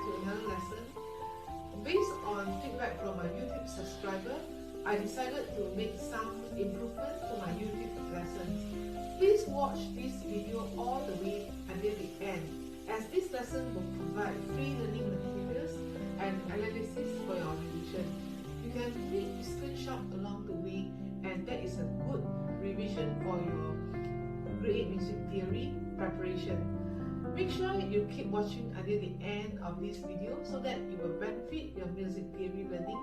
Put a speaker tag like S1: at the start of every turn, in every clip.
S1: to another lesson. Based on feedback from a YouTube subscriber, I decided to make some improvements to my YouTube lessons. Please watch this video all the way until the end, as this lesson will provide free learning materials and analysis for your revision. You can make screenshot along the way, and that is a good revision for your Grade 8 music theory preparation. Make sure you keep watching until the end of this video so that you will benefit your music theory learning.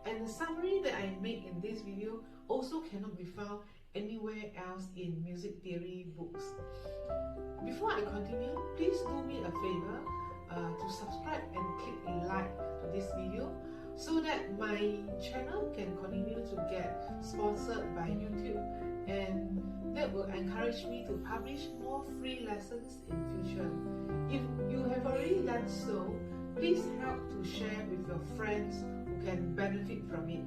S1: And the summary that I make in this video also cannot be found anywhere else in music theory books. Before I continue, please do me a favor to subscribe and click a like to this video so that my channel can continue to get sponsored by YouTube, and that will encourage me to publish more free lessons in future. If you have already done so, please help to share with your friends who can benefit from it.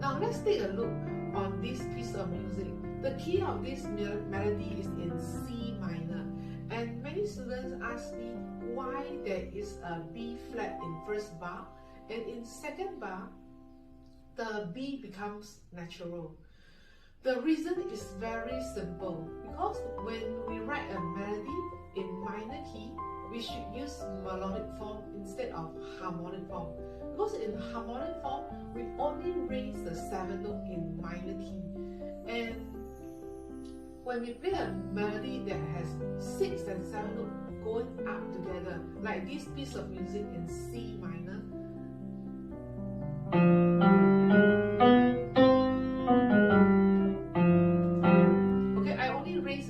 S1: Now let's take a look on this piece of music. The key of this melody is in C minor, and many students ask me why there is a B flat in first bar, and in second bar the B becomes natural. The reason is very simple, because when we write a melody in minor key, we should use melodic form instead of harmonic form. Because in harmonic form, we only raise the 7th note in minor key. And when we play a melody that has 6th and 7th note going up together, like this piece of music in C minor, okay, I only raise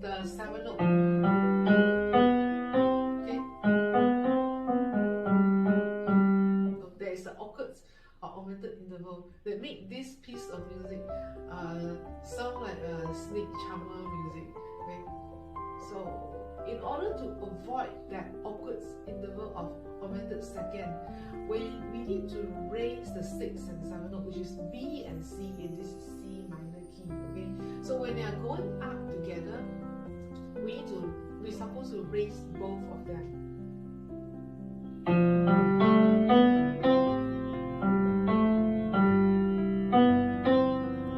S1: the 7th note. Okay, so there is the octaves or augmented interval that make this piece of music sound like a snake charmer music. Okay, so in order to avoid that awkward interval of augmented second, we need to raise the 6th and 7th note, which is B and C in this C minor key. Okay, so when they are going up together, we're supposed to raise both of them.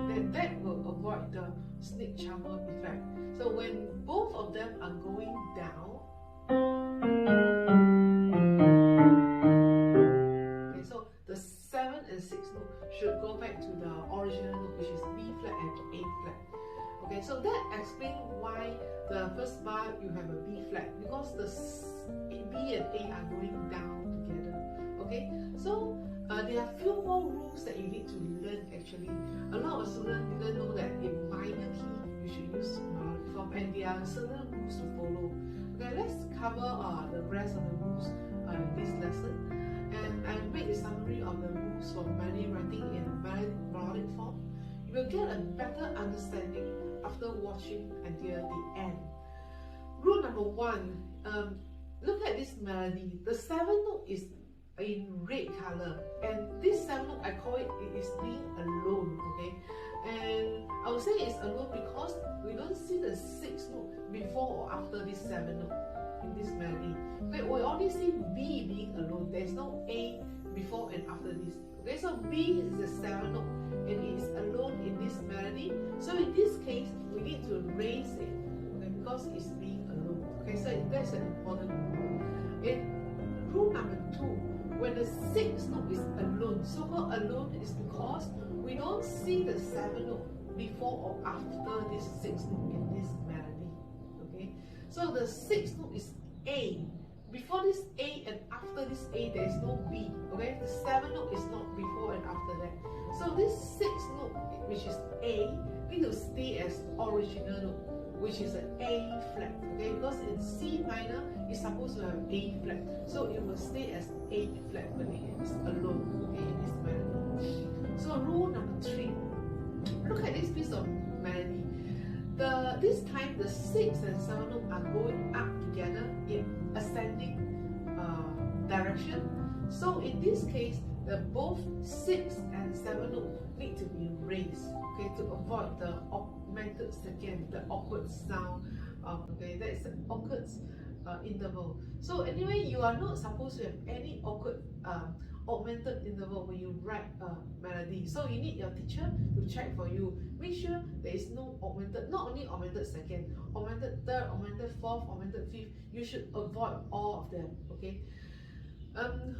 S1: Then that will avoid the snake charmer effect. So when both of them are going down, okay, so the 7th and 6th note should go back to the original note, which is B flat and A flat. Okay, so that explains why the first bar you have a B flat, because the B and A are going down together. Okay, so there are few more rules that you need to learn actually. A lot of students didn't know that in minor key you should use melodic form, and there are certain rules to follow. Okay, let's cover the rest of the rules in this lesson. And I made a summary of the rules for melody writing in melodic form. You will get a better understanding after watching until the end. Rule number 1, look at this melody. The 7th note is in red color, and this 7th note, I call it is being alone. Okay, and I would say it's alone because we don't see the 6th note before or after this 7th note in this melody. Okay, we only see B being alone. There is no A before and after this. Okay, so B is the 7th note and it is alone in this melody. So in this case, we need to raise it, okay, because it's being alone. Okay, so that's an important rule. And rule number 2, when the 6th note is alone, so-called alone is because we don't see the 7th note before or after this 6th note in this melody. Okay, so the 6th note is A. Before this A and after this A, there is no B. Okay, the 7th note is not before and after that. So this 6th note, which is A, need to stay as original note, which is an A flat. Okay, because in C minor it's supposed to have A flat, so it will stay as A flat when it is alone. Okay, in this melody. So rule number 3. Look at this piece of melody. This time the 6th and 7th note are going up together in ascending direction. So in this case, both 6th and 7th note need to be raised, okay, to avoid the augmented second, the awkward sound. Okay, that is the awkward interval. So anyway, you are not supposed to have any awkward augmented interval when you write a melody. So you need your teacher to check for you. Make sure there is no augmented, not only augmented second, augmented third, augmented fourth, augmented fifth. You should avoid all of them. Okay.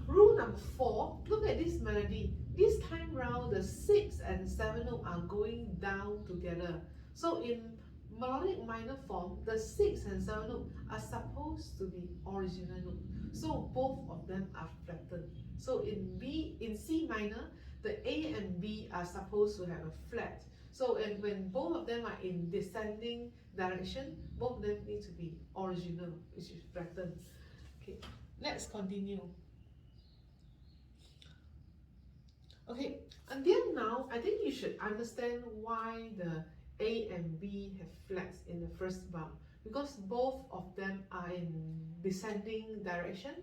S1: Rule number 4, look at this melody. This time round, the 6 and 7 note are going down together. So in melodic minor form, the 6 and 7 note are supposed to be original note. So both of them are flattened. So in C minor, the A and B are supposed to have a flat. So when both of them are in descending direction, both of them need to be original, which is flattened. Okay, let's continue. Okay, until now, I think you should understand why the A and B have flats in the first bar, because both of them are in descending direction.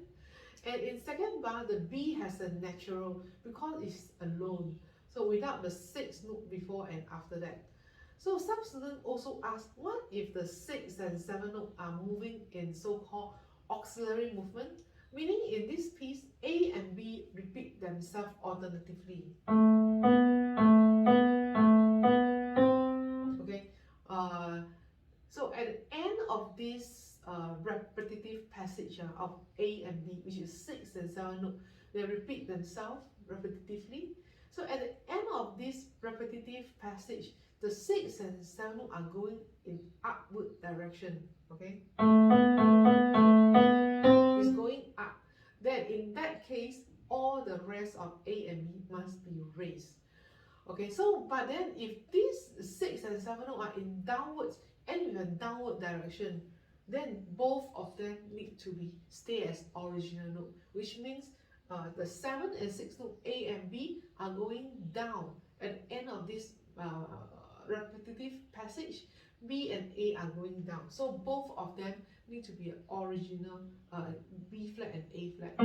S1: And in second bar, the B has a natural because it's alone, so without the 6th note before and after that. So some students also ask, what if the 6 and 7 note are moving in so-called auxiliary movement? Meaning in this piece, A and B repeat themselves alternatively. Okay, so at the end of this repetitive passage of A and B, which is 6 and 7 note, they repeat themselves repetitively. So at the end of this repetitive passage, the 6 and 7 note are going in upward direction. Okay, it's going up. Then in that case, all the rest of A and B must be raised. Okay, so but then if these 6 and 7 note are in downwards and in a downward direction, then both of them need to be stay as original note, which means the 7 and 6 note A and B are going down. At the end of this repetitive passage, B and A are going down. So both of them need to be original B flat and A flat.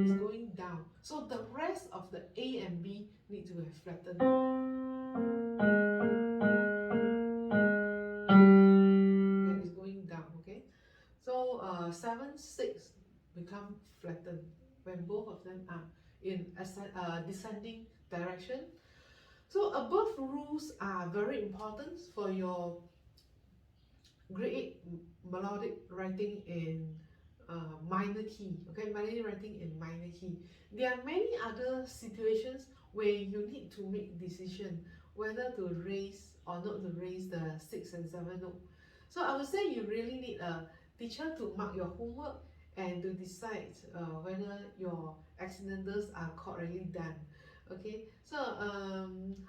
S1: It's going down. So the rest of the A and B need to have flattened. And it's going down, okay? So 7, 6 become flattened when both of them are in descending direction. So above rules are very important for your grade 8 melodic writing in minor key. Okay, melodic writing in minor key. There are many other situations where you need to make decision whether to raise or not to raise the 6 and 7 note. So I would say you really need a teacher to mark your homework and to decide whether your accidentals are correctly done. Okay, so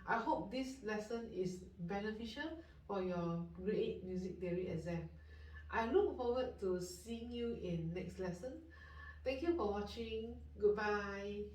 S1: I hope this lesson is beneficial for your grade 8 music theory exam. I look forward to seeing you in next lesson. Thank you for watching. Goodbye.